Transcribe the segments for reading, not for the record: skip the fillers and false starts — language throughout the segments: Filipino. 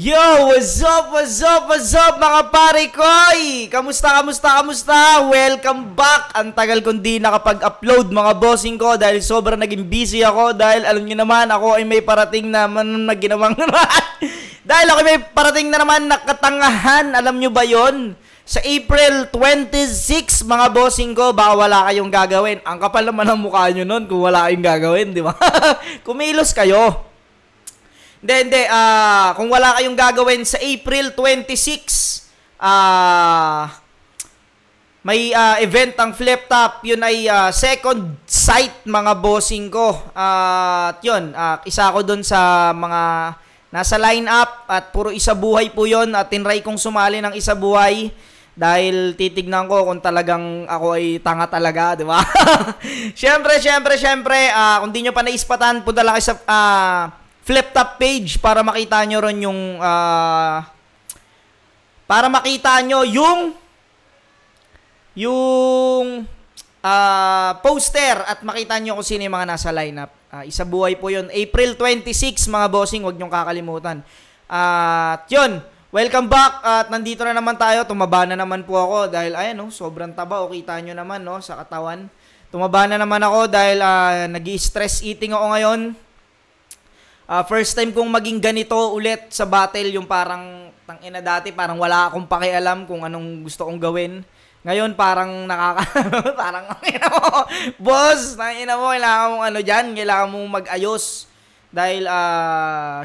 Yo, what's up mga pare koy? Kamusta? Welcome back. Ang tagal kong di nakapag-upload mga bossing ko dahil sobrang naging busy ako dahil alam niyo naman ako ay may parating naman na ginawang dahil ako may parating na naman na katangahan. Alam niyo ba yon? Sa April 26 mga bossing ko, baka wala kayong gagawin. Ang kapal naman ang mukha nyo nun kung wala kayong gagawin, di ba? Kumilos kayo. Hindi. Kung wala kayong gagawin sa April 26, may event ang Flip Top. Yun ay second sight mga bossing ko. At yun, isa ko dun sa mga nasa line-up at puro isa buhay po yun. At tinry kong sumali ng isa buhay dahil titignan ko kung talagang ako ay tanga talaga, di ba? Siyempre, kung di nyo pa naispatan, punta lang kayo sa Flip Top page para makita nyo ron yung poster at makita nyo kung sino yung mga nasa lineup. Isa buhay po yun. April 26 mga bossing, huwag nyong kakalimutan. At yun, welcome back at nandito na naman tayo. Tumaba na naman po ako dahil ayan sobrang taba. O kita nyo naman sa katawan. Tumaba na naman ako dahil nag-i-stress eating ako ngayon. First time kong maging ganito ulit sa battle, yung parang tangina dati, parang wala akong pakialam kung anong gusto kong gawin. Ngayon parang parang boss, tangina mo, kailangan mong kailangan mong mag-ayos. Dahil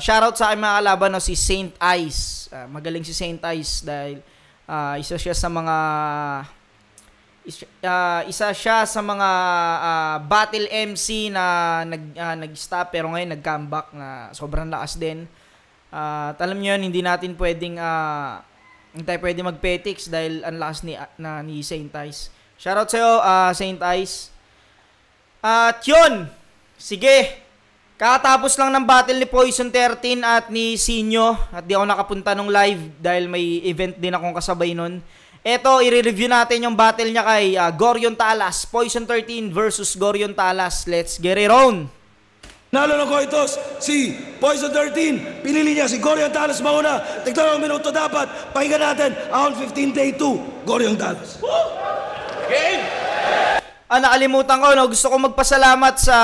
shoutout sa aking mga kalaban si Saint Ice. Magaling si Saint Ice dahil isa siya sa mga battle MC na nag-stop pero ngayon nag-comeback na sobrang lakas din. At alam niyo yun, hindi natin pwedeng mag-petics dahil ang lakas ni Saint Ice. Shoutout sa'yo, Saint Ice. At yun, sige. Kakatapos lang ng battle ni Poison 13 at ni Sinyo at di ako nakapunta nung live dahil may event din akong kasabay nun. Eto, i-review natin yung battle niya kay Gorion Talas. Poison 13 versus Gorion Talas. Let's get it on! Nalo ng Coitos, si Poison 13. Pinili niya si Gorion Talas mauna. Tignan ang minuto dapat. Pakinggan natin, round 15 day 2. Gorion Talas. Game! Nakalimutan ko, gusto ko magpasalamat sa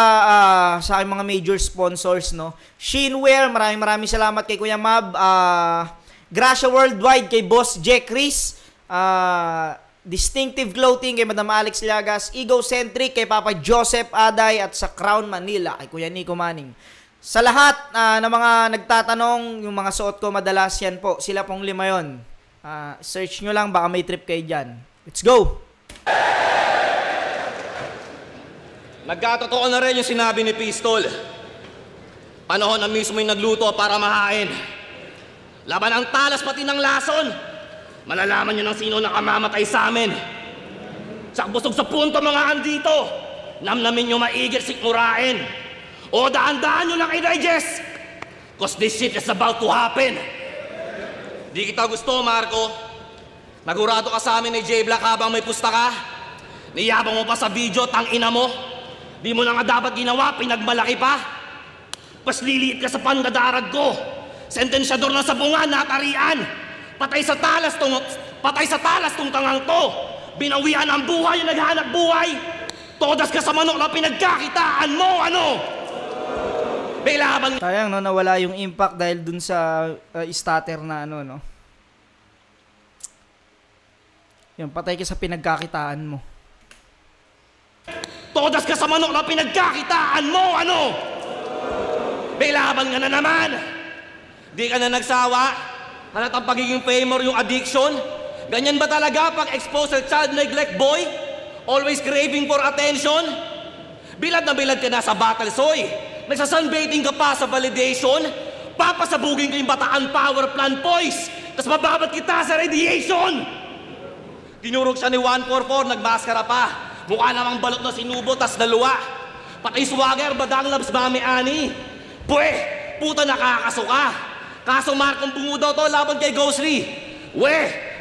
aking mga major sponsors, Shinwear, maraming salamat kay Kuya Mab. Gracia Worldwide kay Boss Jack Chris. Distinctive Clothing kay Madam Alex Llagas, Egocentric kay Papa Joseph Aday at sa Crown Manila kay Kuya Nico Manning. Sa lahat ng mga nagtatanong, yung mga suot ko madalas yan po, sila pong 5 yon. Search nyo lang, baka may trip kayo dyan. Let's go! Nagkatotoo na rin yung sinabi ni Pistol. Panahon na mismo yung nagluto para mahain. Laban ang Talas pati ng Lason. Malalaman nyo ng sino nakamamatay sa amin. Sakbusog sa punto mga andito. Namnamin nyo maigit sikmurain. O daan-daan nyo lang i-digest. Cause this shit is about to happen. Di kita gusto, Marco. Nagurado ka sa amin ni J-Black habang may pusta ka. Niyabang mo pa sa video, tangina mo. Di mo na nga dapat ginawa, pinagmalaki pa. Pas liliit ka sa pandadarag ko. Sentensyador na sa bunga, natarian. Patay sa talas tong tangang to. Binawian ang buhay, naghahanap buhay. Todas ka sa manok na pinagkakitaan mo, May laban. Sayang, nawala yung impact dahil dun sa starter na Yung patay ka sa pinagkakitaan mo. Todas ka sa manok na pinagkakitaan mo, May laban nga na naman. Di ka na nagsawa. Halatang pagiging famous yung addiction? Ganyan ba talaga pag exposed sa child neglect boy? Always craving for attention? Bilad na bilad ka na sa battle soy. Nagsasunbaiting ka pa sa validation? Papasabugin ko yung Bataan Power Plant boys. Tas mababat kita sa radiation. Tinurog siya ni 144, nagmaskara pa. Mukha namang balot na sinubo, tas naluwa. Patay swagger, badang labs mami ani. Pwe, puta nakakasuka. Kaso Markong bungo daw to laban kay Ghostly.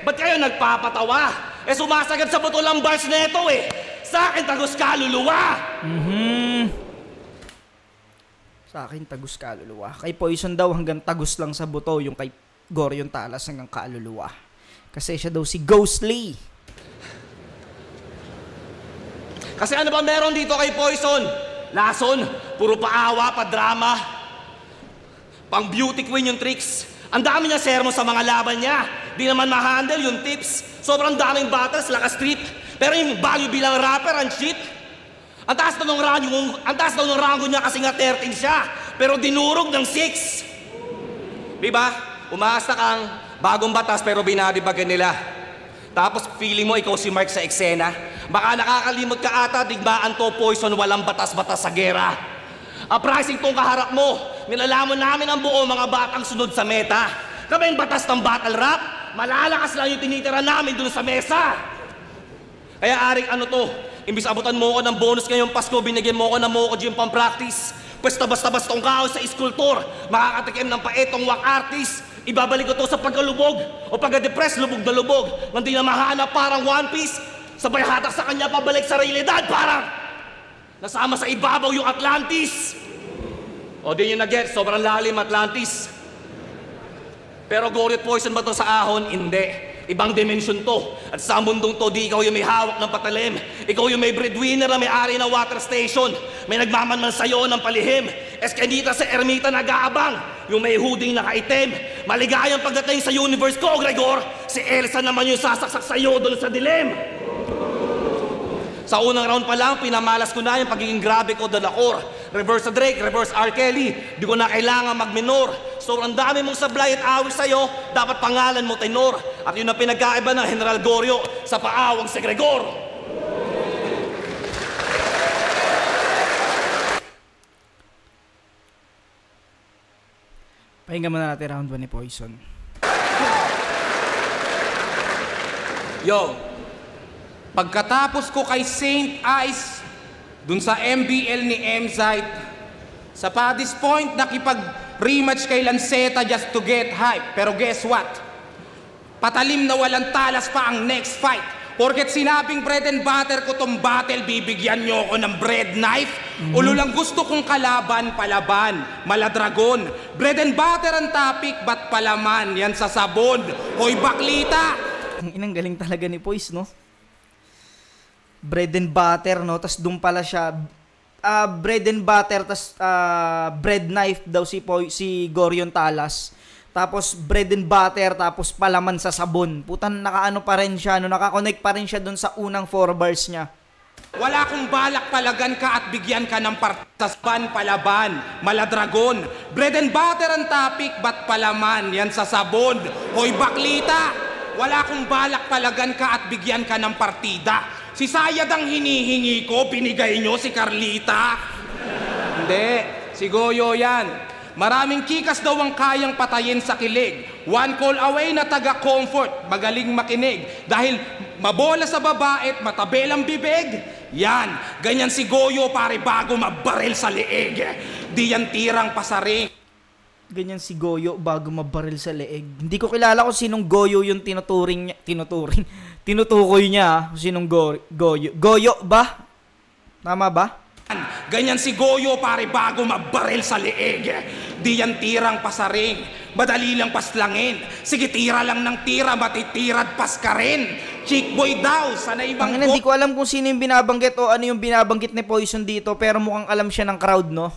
Ba't kayo nagpapatawa? Sumasagad sa buto lang bars neto Sa akin tagos kaluluwa. Sa akin, tagus kaluluwa. Kay Poison daw hanggang tagus lang sa buto. Yung kay Gorion Talas hanggang kaluluwa. Kasi siya daw si Ghostly. Kasi ano ba meron dito kay Poison? Lason, puro paawa, pa-drama. Pang beauty queen yung tricks. Ang dami niya sermon sa mga laban niya. Di naman ma-handle yung tips. Sobrang daming battles, lakas street. Pero yung value bilang rapper, ang shit. Ang taas daw ng rango niya kasi nga 13 siya. Pero dinurog ng 6. Diba? Umaasa kang bagong batas pero binabibagan nila. Tapos feeling mo ikaw si Mark sa eksena. Baka nakakalimot ka ata, digmaan to Poison, walang batas-batas sa gera. Pricing tong kaharap mo. Nilalaman namin ang buo mga batang sunod sa meta. Kami yung batas ng battle rap. Malalakas lang yung tinitira namin dun sa mesa. Kaya Arik, ano to? Imbis abutan mo ako ng bonus ngayong Pasko, binigyan mo ako ng Moco Gym pang practice. Pwesta basta-basta tong kaos sa iskultor. Makakatikim ng paetong wak artist. Ibabalik ko to sa pagkalubog. O pagka-depress, lubog na lubog. Nang di na mahanap parang One Piece. Sabay hatak sa kanya pabalik sa realidad. Parang nasama sa ibabaw yung Atlantis. O di nyo na-get, sobrang lalim Atlantis. Pero Gorion Poison ba to sa ahon? Hindi. Ibang dimension to. At sa mundong to, di ikaw yung may hawak ng patalim. Ikaw yung may breadwinner na may-ari ng water station. May nagmamanman sa'yo ng palihim. Eskanita sa ermita nag-aabang. Yung may hooding nakaitim. Maligayang pagdating sa universe ko, Gregor. Si Elsa naman yung sasaksak sa'yo doon sa dilim. Sa unang round pa lang, pinamalas ko na yung pagiging grabe ko dalakor. Reverse sa Drake, reverse R. Kelly. Di ko na kailangan mag-minor. Sobrang dami mong sablay at awis sa'yo, dapat pangalan mo tenor. At yun ang pinagkaiba ng General Gorio sa paawang si Gregor. Pahinga muna natin round 1 ni Poison. Yo, pagkatapos ko kay Saint Ice, dun sa MBL ni M-Zite, sa Paddy's Point, nakipag-rematch kay Lanceta just to get hype. Pero guess what? Patalim na walang talas pa ang next fight. Porket sinabing bread and butter ko tong battle, bibigyan nyo ako ng bread knife. Ulo lang gusto kong kalaban, palaban, maladragon. Bread and butter ang topic, ba't palaman? Yan sa sabon. Hoy baklita! Ang inang galing talaga ni Poise, no? Bread and butter, no? Tas doon pala siya, bread and butter, tas bread knife daw si Gorion Talas. Tapos bread and butter, tapos palaman sa sabon. Putan, nakaano pa rin siya, no? Nakakonect pa rin siya doon sa unang 4 bars niya. Wala kong balak palagan ka at bigyan ka ng partaspan, palaban, maladragon. Bread and butter ang topic, ba't palaman? Yan sa sabon. Hoy baklita! Wala kong balak palagan ka at bigyan ka ng partida. Si Sayad ang hinihingi ko, binigay nyo si Carlita. Hindi, si Goyo yan. Maraming kikas daw ang kayang patayin sa kilig. One call away na taga-comfort, magaling makinig. Dahil mabola sa babae at matabelang bibig. Yan, ganyan si Goyo pare bago mabaril sa liig. Di yan tirang pasaring. Ganyan si Goyo bago mabaril sa leeg. Hindi ko kilala kung sinong Goyo yung tinutukoy niya, kung sinong Goyo. Goyo ba? Tama ba? Ganyan si Goyo pare bago mabaril sa liig. Di yan tirang pasaring. Madali lang paslangin. Sige tira lang ng tira, matitirad pas ka rin. Chick boy daw, sana ibang Hindi ko alam kung sino yung binabanggit o ano yung binabanggit ni Poison dito, pero mukhang alam siya ng crowd, no?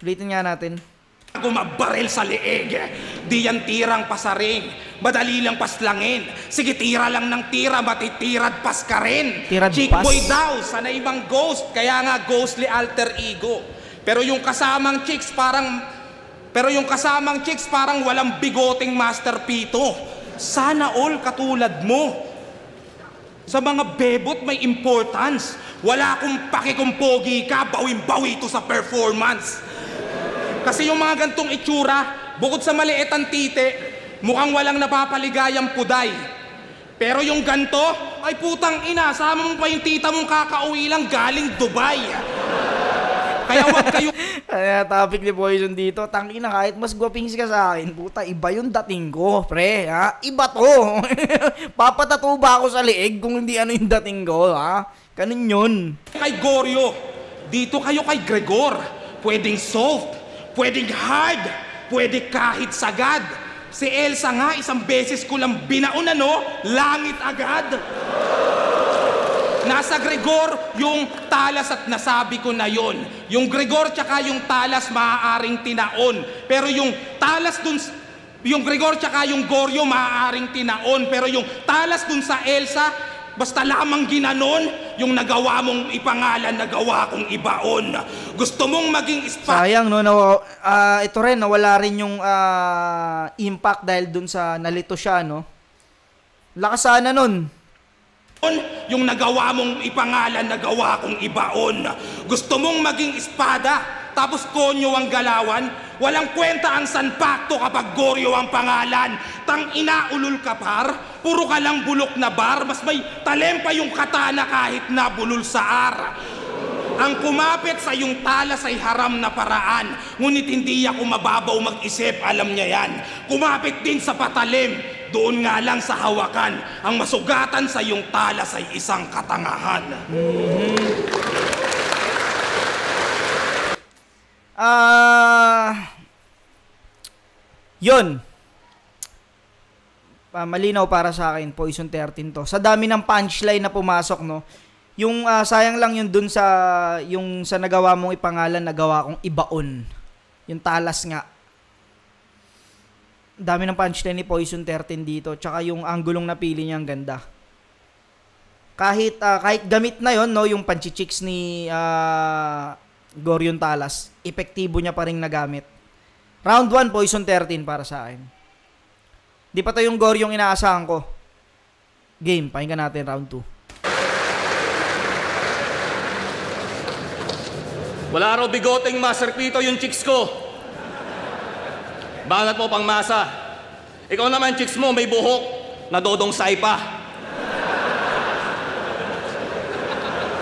Ulitin nga natin. Bago mabaril sa liig. Di yan tirang pasaring. Madali lang paslangin. Sige tira lang ng tira, matitirad pas ka rin. Tirad Chick pas? boy daw, sana ibang ghost. Kaya nga ghostly alter ego. Pero yung kasamang chicks parang walang bigoting Master Pito. Sana all katulad mo. Sa mga bebot may importance. Wala akong paki kung pogi ka, bawin-bawi to sa performance. Kasi yung mga gantong itsura, bukod sa maliit ang tite, mukhang walang napapaligayang puday. Pero yung ganto, ay putang ina, sama mo pa yung tita mong kakauwi lang galing Dubai. Kaya wag kayo... Kaya topic ni Poison dito, tangina kahit mas gwapings ka sa akin, puta, iba yung dating ko, pre, ha? Iba to. Papatato ba ako sa liig kung hindi ano yung dating ko, ha? Ganun yun. Kay Gorio, dito kayo kay Gregor. Pwedeng soft, pwedeng hard, pwede kahit sagad. Si Elsa nga, isang beses ko lang binaon, langit agad. Nasa Gregor yung talas at nasabi ko na yon. Yung Gregor tsaka yung talas maaaring tinaon. Pero yung talas dun, yung Gregor tsaka yung Goryo maaaring tinaon. Pero yung talas dun sa Elsa, basta lamang ginanon, yung nagawa mong ipangalan, nagawa kong ibaon. Gusto mong maging sayang, no? Ito rin, nawala rin yung impact dahil dun sa nalito siya, no? Lakas sana nun. Yung nagawa mong ipangalan, nagawa kong ibaon. Gusto mong maging espada, tapos konyo ang galawan. Walang kwenta ang sanpakto kapag Goryo ang pangalan. Tang inaulol ka par, puro ka lang bulok na bar. Mas may talem pa yung katana kahit nabulol sa ar. Ang kumapit sa iyong talas ay haram na paraan. Ngunit hindi ako mababaw mag-isip, alam niya yan. Kumapit din sa patalim, doon nga lang sa hawakan. Ang masugatan sa iyong talas ay isang katangahan. Yun. Malinaw para sa akin, Poison 13 to. Sa dami ng punchline na pumasok, no? Yung sayang lang yun dun sa yung sa nagawa mong ipangalan, nagawa kong ibaon. Yung talas nga. Dami ng punchline ni Poison 13 dito, tsaka yung anggulong napili niya ang ganda. Kahit gamit na yon, no, yung panchichicks ni Goryon Talas, epektibo niya pa rin nagamit. Round 1, Poison 13 para sa akin. Di pa to yung Goryong inaasahan ko. Game, pakinggan natin round 2. Wala raw bigoteng maserpito yung chicks ko. Banat mo pang masa. Ikaw naman, chicks mo, may buhok. Nadodong say pa.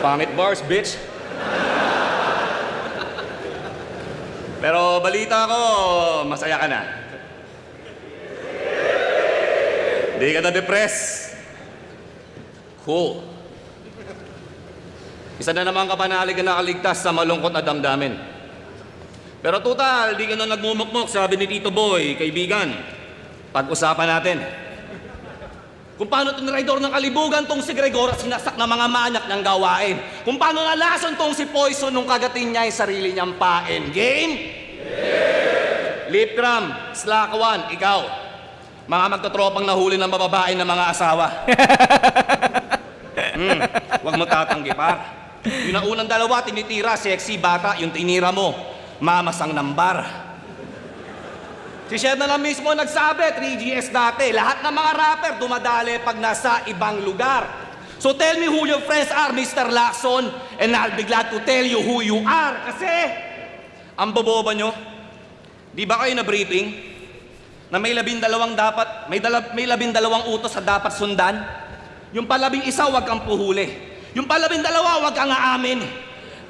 Pangit bars, bitch. Pero balita ko, masaya ka na. Di ka na-depress. Cool. Isa na naman kapanalig na nakaligtas sa malungkot na damdamin. Pero total, di ka na nagmumukmok, sabi ni Tito Boy, kaibigan. Pag-usapan natin. Kung paano tinraidor ng kalibugan tong si Gregor at sinasak na mga manyak niyang gawain. Kung paano nalason tong si Poison nung kagatin niya ay sarili niyang pain. Game? Yeah! Lip cram, Slakawan, ikaw. Mga magtotropang nahuli ng bababae ng mga asawa. Huwag mo tatanggi, par. Yung naunang dalawa, tinitira, sexy, bata. Yung tinira mo, mamasang nambar. Si Shed na lang mismo nagsabi, 3GS dati. Lahat ng mga rapper dumadali pag nasa ibang lugar. So tell me who your friends are, Mr. Lacson, and I'll be glad to tell you who you are. Kasi, ang boboba nyo, di ba kayo na-briefing? Na may 12 dapat, may 12 utos sa dapat sundan? Yung pa-11, wag kang puhuli. Yung pa-12, wag kang aamin.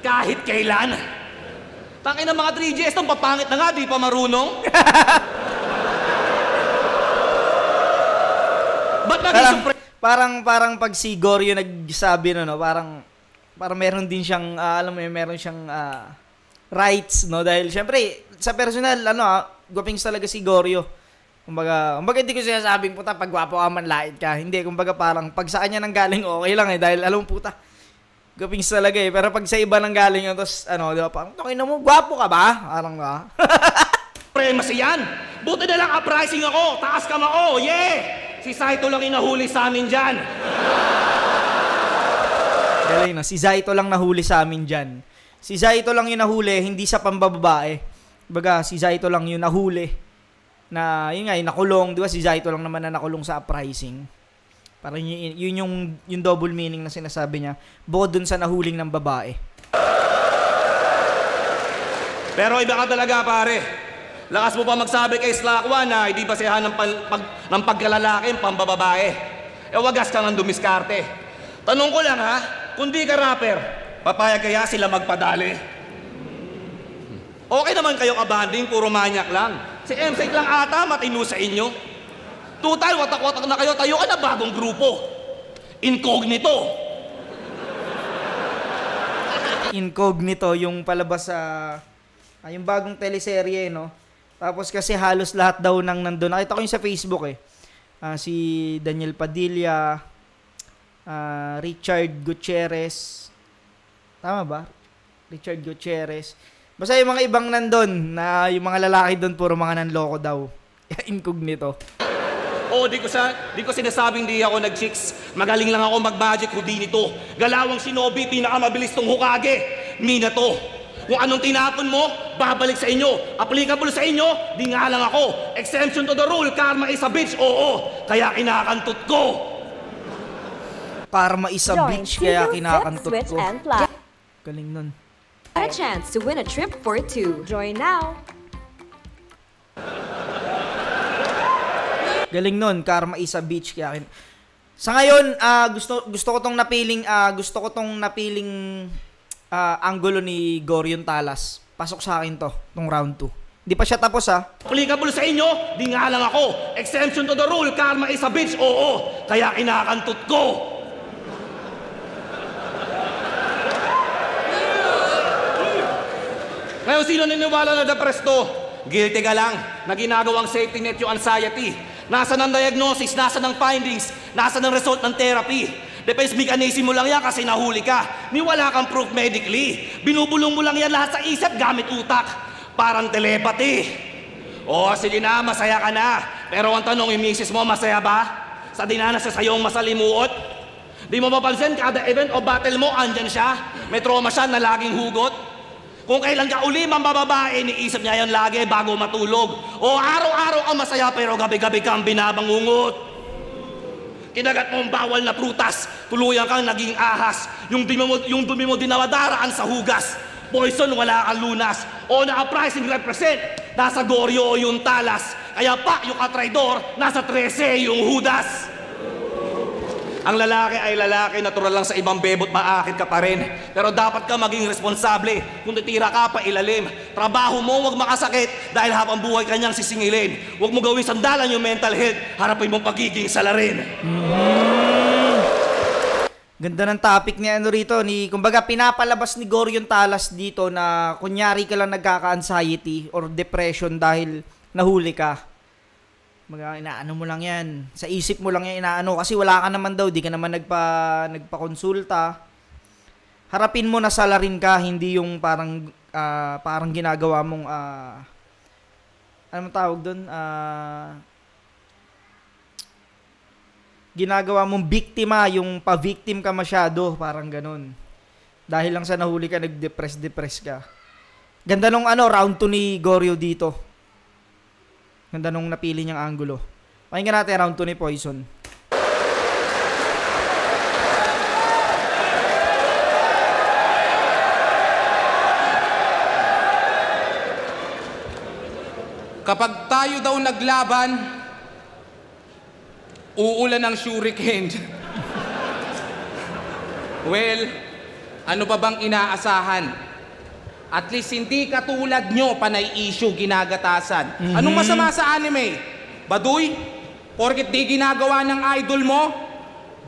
Kahit kailan. Tangin ng mga 3GS, nung papangit na nga, di pa marunong. Ba't nag-isupre? Parang pag si Goryo nagsabi, no, parang meron din siyang, alam mo yun, meron siyang rights, no? Dahil, syempre, sa personal, gwapings talaga si Goryo. Kumbaga hindi ko sinasabing, puta, pag gwapo ka man, lait ka. Hindi, kumbaga parang, pag sa kanya nang galing, okay lang dahil alam mo, puta, gwapings talaga Pero pag sa iba nang galing, tapos, di ba, parang, okay na mo, gwapo ka ba? Parang, Premas yan. Buti na lang uprising ako, taas kamao, yeah! Si Saito lang inahuli sa amin dyan. Galing, no? Si Zaito lang nahuli sa amin dyan. Si Zaito lang yung nahuli, hindi sa pambababae. Baga, si Zaito lang yung nahuli. Na, yun nga, yung nakulong. Di ba, si Zaito lang naman na nakulong sa uprising. Parang yun yung double meaning na sinasabi niya. Bukod dun sa nahuling ng babae. Pero iba ka talaga, pare. Lakas mo pa magsabi kay Slakwan na hindi basehan ng pagkalalaki, pambababae. Wagas ka ng dumiskarte. Tanong ko lang, ha? Kung di ka rapper, papayag kaya sila magpadali? Okay naman kayo kabanding, puro manyak lang. Si M-Sec lang ata matino sa inyo. Total, watak-watak na kayo, tayo ka na bagong grupo. Incognito. Incognito, yung palabas sa yung bagong teleserye, no? Tapos kasi halos lahat daw nang nandun. Nakita ko yung sa Facebook eh. Si Daniel Padilla, Richard Gutierrez. Tama ba? Richard Gutierrez. Basta yung mga ibang nandun, na yung mga lalaki doon puro mga nanloko daw. Incognito. Di ko sinasabing di ako nag-chicks. Magaling lang ako mag-magic, hindi nito. Galawang Shinobi, pinakamabilis tong Hokage. Mina to. Kung anong tinapon mo, babalik sa inyo. Applicable sa inyo, di nga lang ako. Exemption to the rule, karma is a bitch, oo. Kaya kinakantot ko. Karma is a bitch, kaya kinakantot ko. Galing nun. A chance to win a trip for two. Join now. Galing nun, karma is a bitch, kaya sa ngayon, gusto ko tong napiling angulo ni Gorion Talas. Pasok sa akin tong round 2. Hindi pa siya tapos ha. Applicable sa inyo, di nga lang ako. Exemption to the rule, karma is a bitch, oo. Kaya kinakantot ko. Ngayon, sino niniwala na depressed to? Guilty ka lang na ginagawang safety net yung anxiety. Nasa ng diagnosis, nasa ng findings, nasa ng result ng therapy. Defense mechanism mo lang yan kasi nahuli ka. Ni wala kang proof medically. Binubulong mo lang yan lahat sa isip gamit utak. Parang telepathy. Sige na, masaya ka na. Pero ang tanong, yung misis mo, masaya ba? Sa dinanas sa sayong masalimuot? Di mo mapansin, kada event o battle mo, andyan siya. May trauma siya na laging hugot. Kung kailan ka uli mambababae, iniisip niya yan lagi bago matulog. Araw-araw ka masaya pero gabi-gabi kang binabangungot. Kinagat mo ang bawal na prutas, tuluyan kang naging ahas. Yung dumi mo dinawadaraan sa hugas. Poison, wala kang lunas. Naka-pricing represent, nasa Goryo yung Talas. Kaya pa, yung katraidor, nasa 13 yung Judas. Ang lalaki ay lalaki, natural lang sa ibang bebot, maakit ka pa rin. Pero dapat ka maging responsable. Kung titira ka pa ilalim, trabaho mo huwag makasakit dahil habang buhay kanyang sisingilin. Huwag mo gawin sandalan yung mental health, harapin mo pagiging salarin. Ganda ng topic ni rito, kumbaga pinapalabas ni Gorion Talas dito na kunyari ka lang nagkaka-anxiety or depression dahil nahuli ka. Inaano mo lang yan. Sa isip mo lang yan inaano. Kasi wala ka naman daw. Di ka naman nagpa-konsulta. Harapin mo na salarin ka. Hindi yung parang ginagawa mong ano tawag doon? Ginagawa mong biktima. Yung pa-victim ka masyado. Parang ganun. Dahil lang sa nahuli ka, nag-depress ka. Ganda nung round 2 ni Goryo dito. Ganda nung napili niyang angulo. Pakinggan natin round 2 ni Poison. Kapag tayo daw naglaban, uulan ng shuriken. Well, ano pa bang inaasahan? At least hindi katulad nyo panay issue ginagatasan. Anong masama sa anime? Baduy? Porket di ginagawa ng idol mo?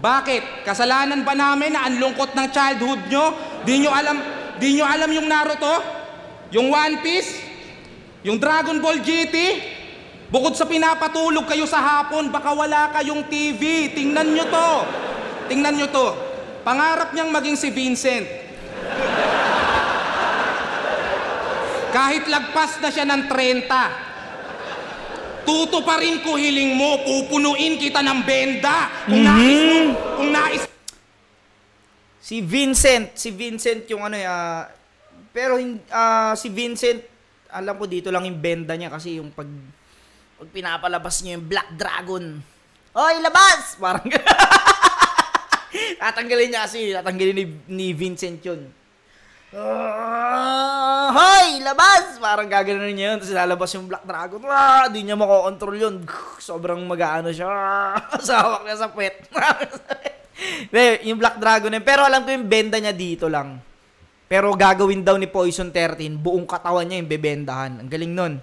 Bakit? Kasalanan ba namin na ang lungkot ng childhood nyo? Di nyo alam yung Naruto? Yung One Piece? Yung Dragon Ball GT? Bukod sa pinapatulog kayo sa hapon, baka wala kayong TV. Tingnan nyo to. Tingnan nyo to. Pangarap niyang maging si Vincent. Kahit lagpas na siya ng 30, tuto pa rin ko hiling mo, pupunuin kita ng benda. Kung nais... Si Vincent yung pero si Vincent, alam ko dito lang yung benda niya kasi yung pag pinapalabas niya yung Black Dragon. Oy, labas! Parang tatanggalin ni Vincent yun. Hoy! Labas! Parang gaganon niya yun. Tapos lalabas yung Black Dragon. Di niya makokontrol yun. Sobrang mag-aano siya. Sawak niya sa puwet. Yung Black Dragon yun. Pero alam ko yung benda niya dito lang. Pero gagawin daw ni Poison 13, buong katawan niya yung bebendahan. Ang galing nun.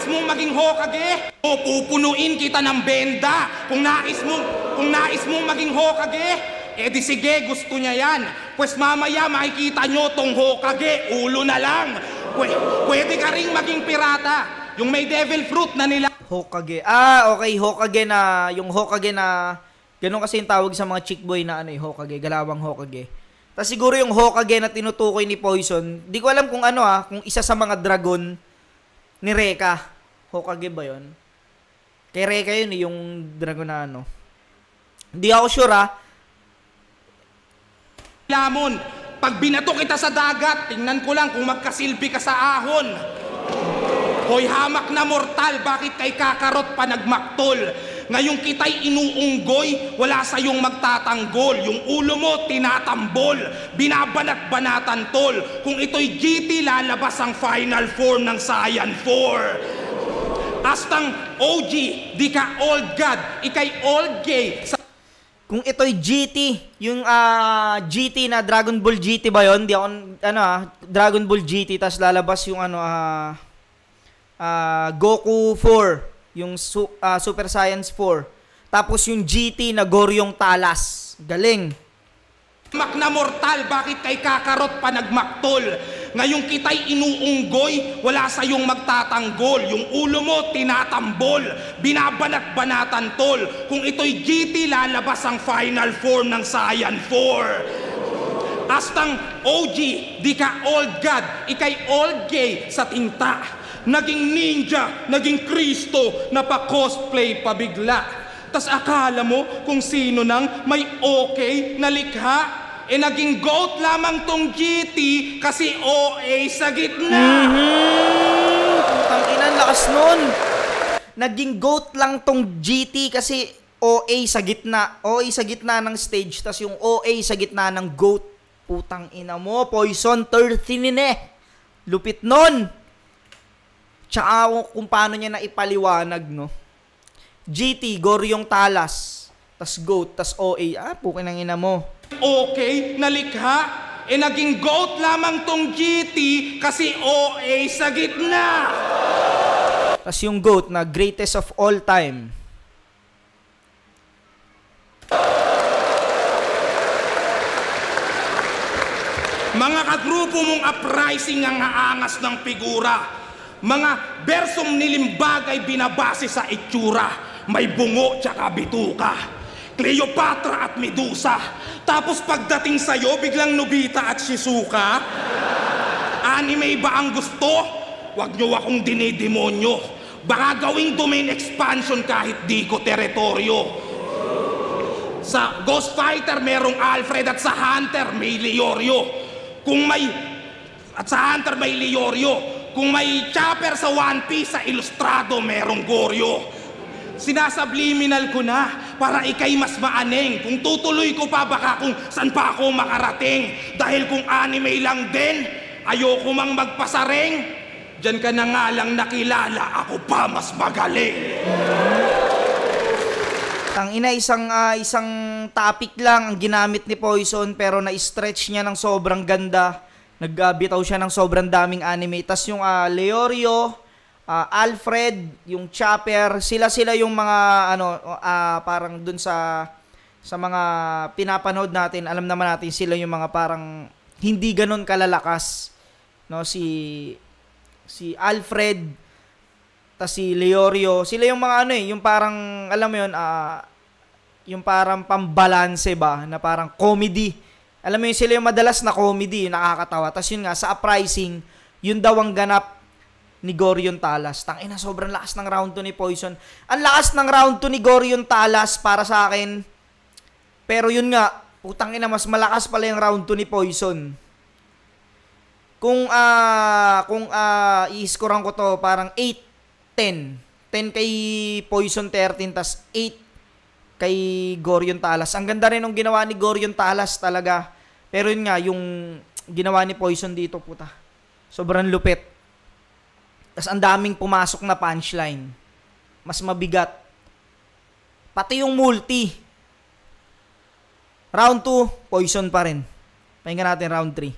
Mong maging Hokage, pupunuin kita ng benda. Kung nais mong maging Hokage, di sige, gusto niya yan. Pues mamaya makikita nyo tong Hokage, ulo na lang. Pwede ka ring maging pirata. Yung may devil fruit na nila. Hokage. Okay, Hokage na, yung Hokage na, ganun kasi yung tawag sa mga chick boy na ano Hokage, galawang Hokage. Tapos siguro yung Hokage na tinutukoy ni Poison, di ko alam kung ano kung isa sa mga dragon ni Reka. Hokage ba yun? Kay Reka yun yung dragon na ano. Hindi ako sure Lamon, pag binato kita sa dagat, tingnan ko lang kung magkasilbi ka sa ahon. Hoy hamak na mortal, bakit kay kakarot pa nagmaktol? Ngayong kita'y inuunggoy, wala sa iyong magtatanggol. Yung ulo mo tinatambol, binabanat-banatan tol. Kung ito'y GT, lalabas ang final form ng Saiyan 4. Astang OG, di ka old god, ikay old gay. Kung ito'y GT, yung GT na Dragon Ball GT ba yun? Di ako, Dragon Ball GT, tas lalabas yung Goku 4. Yung Super Science 4. Tapos yung GT na Goryong Talas. Galing. Mak na mortal, bakit kay kakarot pa nagmaktol? Ngayong kita'y inuunggoy, wala sa iyong magtatanggol. Yung ulo mo tinatambol, binabanat-banatan tol. Kung ito'y GT, lalabas ang final form ng Saiyan 4. Astang OG, di ka old god, ikay old gay sa tinta. Naging ninja, naging Kristo, napa-cosplay pa bigla. Tas akala mo kung sino nang may okay na likha? Naging goat lamang tong GT kasi OA sa gitna. Putang ina, lakas nun. Naging goat lang tong GT kasi OA sa gitna. OA sa gitna ng stage, tas yung OA sa gitna ng goat. Putang ina mo, Poison 13 Lupit nun. Tsaka kung paano niya na ipaliwanag, no? GT, Goryong Talas, tas GOAT, tas OA. Pukin ang ina mo. Okay, nalikha. Naging GOAT lamang tong GT kasi OA sa gitna. Tas yung GOAT na greatest of all time. Mga kagrupo mong uprising ang aangas ng figura. Mga bersong nilimbagay binabase sa itsura. May bungo tsaka bituka, Cleopatra at Medusa. Tapos pagdating sa'yo, biglang Nobita at Shizuka. Anime ba ang gusto? Huwag nyo akong dinidemonyo. Baka gawing domain expansion kahit di ko teritoryo. Sa Ghost Fighter merong Alfred at sa Hunter may Leorio. Sa Hunter may Leorio. Kung may Chopper sa One Piece, sa Ilustrado merong Goryo. Sinasabliminal ko na para ikay mas maaneng. Kung tutuloy ko pa, baka kung saan pa ako makarating. Dahil kung anime lang din, ayoko mang magpasareng. Diyan ka na nga lang nakilala, ako pa mas magaling. Tangina, isang topic lang ang ginamit ni Poison, pero na-stretch niya ng sobrang ganda. Nagbitaw siya ng sobrang daming anime. Tas yung Leorio, Alfred, yung Chopper, sila yung mga parang dun sa mga pinapanood natin. Alam naman natin sila yung mga parang hindi ganun kalalakas, no? Si Alfred, tas si Leorio, sila yung mga yung parang alam mo yun, yung parang pambalanse ba na parang comedy. Alam mo yun, sila yung madalas na comedy, yung nakakatawa. Tapos yun nga, sa uprising, yun daw ang ganap ni Goryong Talas. Tangina, sobrang lakas ng round 2 ni Poison. Ang lakas ng round 2 ni Goryong Talas para sa akin. Pero yun nga, putang ina, mas malakas pala yung round 2 ni Poison. Kung i-scorean ko to, parang 8-10. 10 kay Poison 13, tas 8 kay Goryong Talas. Ang ganda rin ng ginawa ni Goryong Talas talaga. Pero yun nga, yung ginawa ni Poison dito, puta. Sobrang lupit. Tas ang daming pumasok na punchline. Mas mabigat. Pati yung multi. Round 2, Poison pa rin. Pakinggan natin round 3.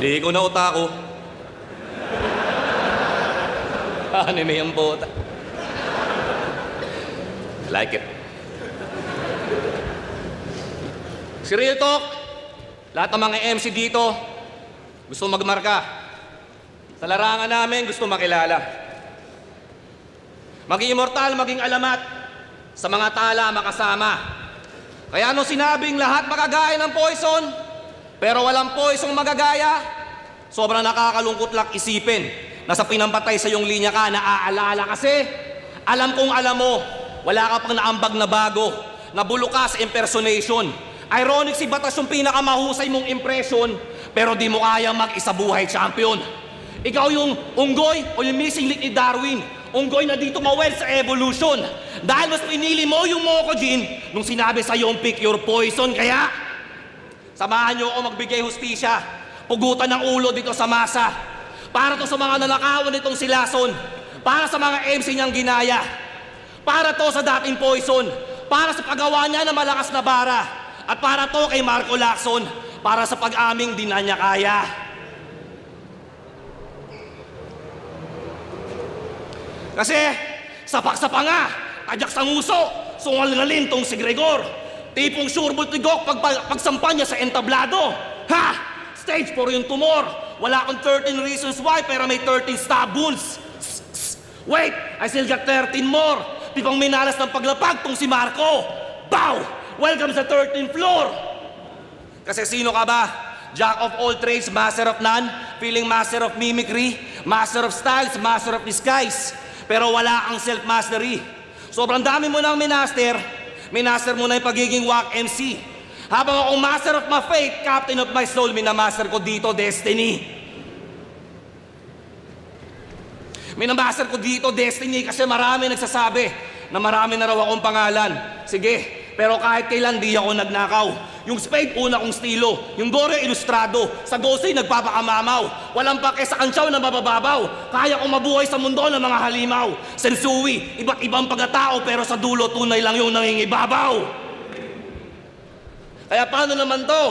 Di ko na utako. Anime yung bota. I like it. Si Real Talk, lahat ng mga MC dito, gusto magmarka. Sa larangan namin, gusto makilala. Maging immortal, maging alamat, sa mga tala makasama. Kaya nung sinabing lahat makagaya ng poison, pero walang poison magagaya, sobrang nakakalungkot lang isipin na sa pinampatay sa iyong linya ka, naaalala kasi, alam kong alam mo, wala ka pang naambag na bago, nabulo ka sa impersonation. Ironic si Batas yung pinakamahusay mong impression, pero di mo kayang mag-isa buhay champion. Ikaw yung unggoy o yung missing link ni Darwin, unggoy na dito mawel sa evolution. Dahil mas pinili mo yung Mokojin nung sinabi sa yung pick your poison. Kaya, samahan nyo ako magbigay hustisya, pugutan ng ulo dito sa masa. Para to sa mga nanakawan nitong si Lason, para sa mga MC niyang ginaya, para to sa dating poison, para sa paggawa niya ng malakas na bara, at para to kay Marco Lacson, para sa pag-aming di na niya kaya. Kasi, sapak-sapa nga, tajak sa nguso, sungal-ngalin tong si Gregor. Tipong sureball tigok pagsampa niya sa entablado. Ha! Stage 4 yung tumor. Wala akong 13 reasons why, pero may 13 stab wounds. Wait, I still got 13 more. Tipong minalas ng paglapag tong si Marco. Bow! Welcome sa 13th floor! Kasi sino ka ba? Jack of all trades, master of none, feeling master of mimicry, master of styles, master of disguise. Pero wala kang self-mastery. Sobrang dami mo nang minaster mo na yung pagiging wack MC. Habang akong master of my fate, captain of my soul, minamaster ko dito, destiny. Minamaster ko dito, destiny, kasi marami nagsasabi na marami na raw akong pangalan. Sige, pero kahit kailan di ako nagnakaw. Yung Spade, una kong estilo. Yung Gore, ilustrado. Sa Gosay, nagpapakamamaw. Walang pake sa kantsaw na mabababaw. Kaya kong mabuhay sa mundo ng mga halimaw. Sensui, iba't ibang pagkatao, pero sa dulo, tunay lang yung nangingibabaw. Kaya paano naman to?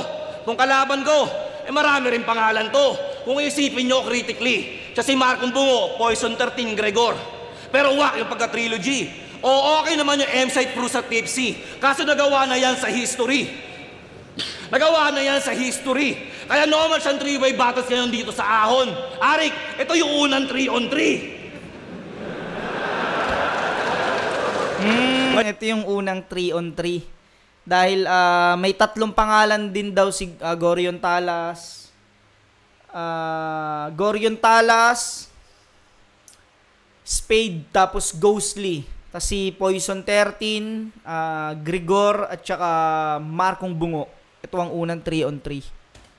Kung kalaban ko, marami rin pangalan to. Kung isipin nyo critically, siya si Marcong Bungo, Poison 13, Gregor. Pero wak yung pagka-trilogy. O okay naman yung M-Site Fruits at Tipsy. Kaso nagawa na yan sa history. Nagawa na yan sa history. Kaya normal siyang 3-way battles ngayon dito sa Ahon. Arik, ito yung unang 3-on-3. Ito yung unang 3-on-3. Dahil may tatlong pangalan din daw si Gorion Talas. Gorion Talas, Spade, tapos Ghostly. Tapos si Poison 13, Gregor, at saka Marcong Bungo. Ito ang unang 3-on-3.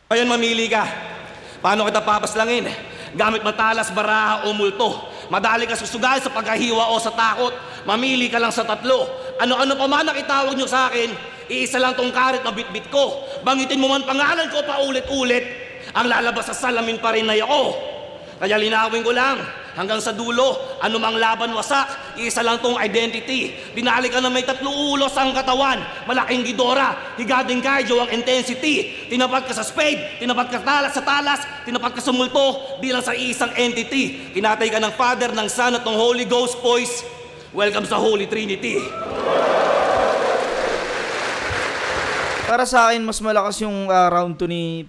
Ngayon mamili ka. Paano kita papaslangin? Gamit matalas, baraha o multo. Madali ka susugal sa pagkahiwa o sa takot. Mamili ka lang sa tatlo. Ano-ano pa man nakitawag nyo sa akin, iisa lang tong karit na bitbit ko. Bangitin mo man pangalan ko pa ulit-ulit, ang lalabas sa salamin pa rin ay ako. Kaya linawin ko lang, hanggang sa dulo, anumang laban wasak, isa lang tong identity. Dinali ka na may 3 ulos ang katawan, malaking Ghidorah, higading Kaijo ang intensity. Tinapat ka sa Spade, tinapat ka sa talas, tinapat ka sa multo, bilang sa isang entity. Kinatay ka ng Father, ng Son at ng Holy Ghost, boys. Welcome sa Holy Trinity. Para sa akin, mas malakas yung round 2 ni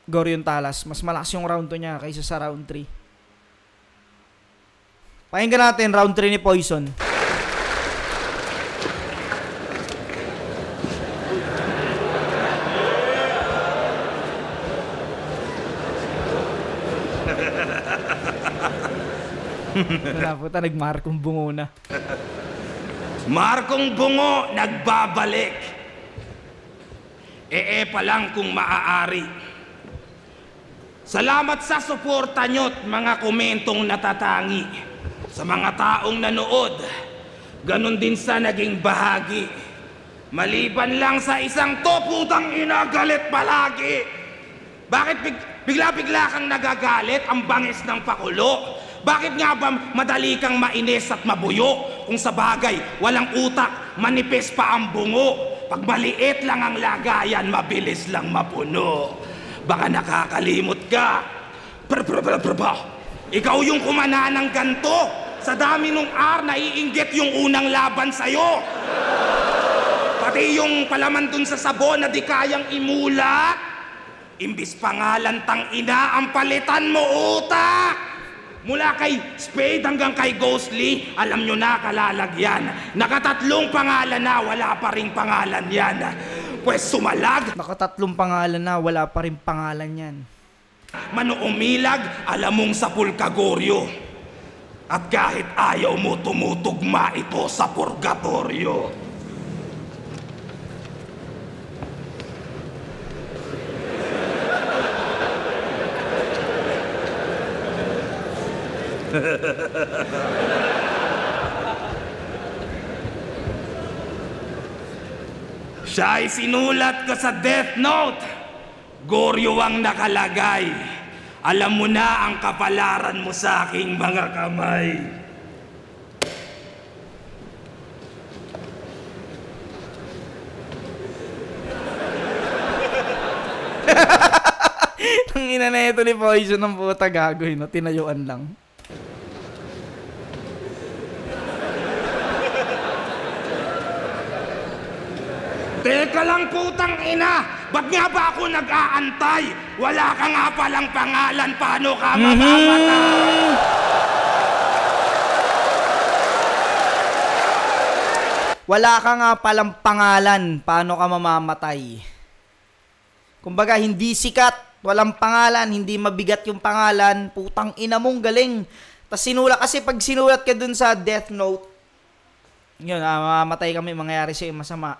Gorion Talas. Mas malakas yung round 2 niya kaysa sa round 3. Pakinggan natin round 3 ni Poison. Wala po, nagmarkong bungo na. Marcong Bungo, nagbabalik. Pa lang kung maaari. Salamat sa suporta nyo't mga komentong natatangi. Sa mga taong nanood, ganun din sa naging bahagi. Maliban lang sa isang to, putang ina, galit palagi. Bakit bigla-bigla kang nagagalit, ang bangis ng pakulo? Bakit nga ba madali kang mainis at mabuyo? Kung sa bagay, walang utak, manipis pa ang bungo. Pag maliit lang ang lagayan, mabilis lang mapuno. Baka nakakalimot ka. Ikaw yung kumana ng ganto. Sa dami nung naiinggit yung unang laban sa'yo. Pati yung palaman dun sa sabon na di kayang imulak. Imbis pangalan tang ina, ang palitan mo utak. Mula kay Spade hanggang kay Ghostly, alam nyo na kalalagyan. Nakatatlong pangalan na, wala pa ring pangalan yan. Pwes sumalag. Nakatatlong pangalan na, wala pa rin pangalan yan. Manuumilag, alam mong sa pulkagoryo. At kahit ayaw mo, tumutugma ito sa purgatorio. Siya ay sinulat ko sa Death Note. Goryo ang nakalagay. Alam mo na ang kapalaran mo sa aking mga kamay. Tangina na ito ni Poison ng puta gagoy, no? Tinayuan lang. Teka lang putang ina! Ba't nga ba ako nag-aantay? Wala ka nga palang pangalan, paano ka mamamatay? Wala ka nga palang pangalan, paano ka mamamatay? Kumbaga, hindi sikat, walang pangalan, hindi mabigat yung pangalan, putang ina mong galing. Tapos sinulat, kasi pag sinulat ka dun sa Death Note, yun, mamamatay kami, mangyayari sa'yo masama.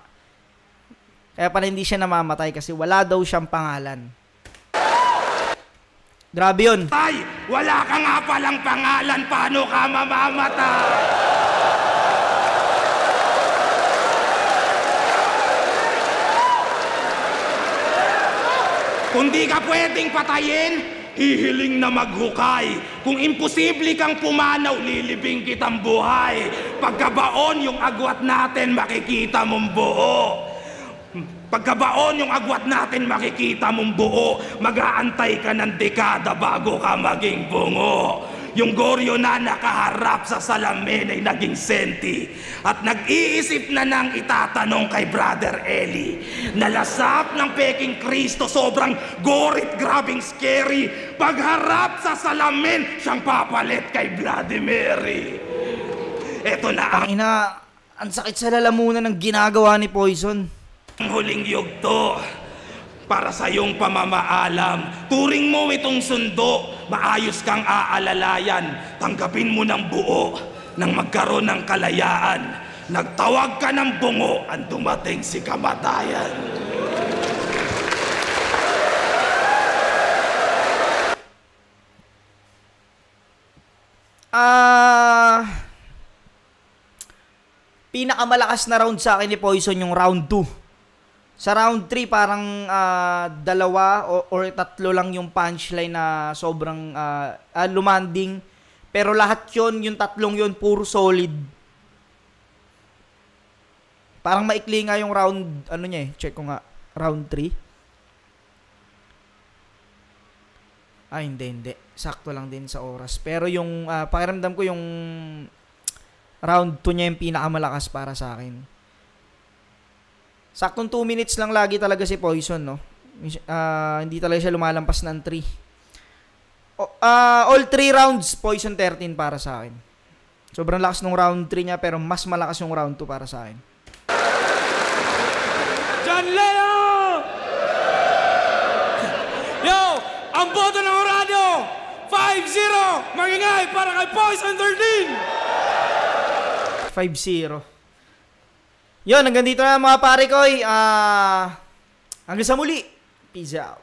Kaya pala hindi siya namamatay kasi wala daw siyang pangalan. Grabe yun. Tay, wala ka nga palang pangalan, paano ka mamamatay? Kung di ka pwedeng patayin, hihiling na maghukay. Kung imposible kang pumanaw, lilibing kitang buhay. Pagkabaon yung agwat natin, makikita mong buo. Pagkabaon yung agwat natin, makikita mong buo. Mag-aantay ka ng dekada bago ka maging bungo. Yung Goryo na nakaharap sa salamin ay naging senti. At nag-iisip na nang itatanong kay Brother Eli. Nalasap ng peking Kristo, sobrang gorit, grabing scary. Pagharap sa salamin, siyang papalit kay Vladimir. Eto na ang Ina, ang sakit sa lalamunan ng ginagawa ni Poison. huling yugto para sa iyong pamamaalam. Turing mo itong sundo, maayos kang aalalayan. Tanggapin mo ng buo nang magkaroon ng kalayaan. Nagtawag ka ng bungo, ang dumating si kamatayan. Pinakamalakas na round sa akin ni Poison yung round 2. Sa round 3 parang dalawa or tatlo lang yung punchline na sobrang lumanding. Pero lahat yon, yung tatlong yon puro solid. Parang maikli nga yung round, ano niya check ko nga, round 3. Hindi. Sakto lang din sa oras. Pero yung pakiramdam ko yung round 2 niya yung pinakamalakas para sa akin. Saktong 2 minutes lang lagi talaga si Poison, no? Hindi talaga siya lumalampas ng 3. All 3 rounds, Poison 13 para sa akin. Sobrang lakas nung round 3 niya, pero mas malakas yung round 2 para sa akin. John Leo! Yo! Ang boto ng radyo! 5-0! Magingay para kay Poison 13! 5-0. Yun, hanggang dito na mga pare ko. Hanggang sa muli. Peace out.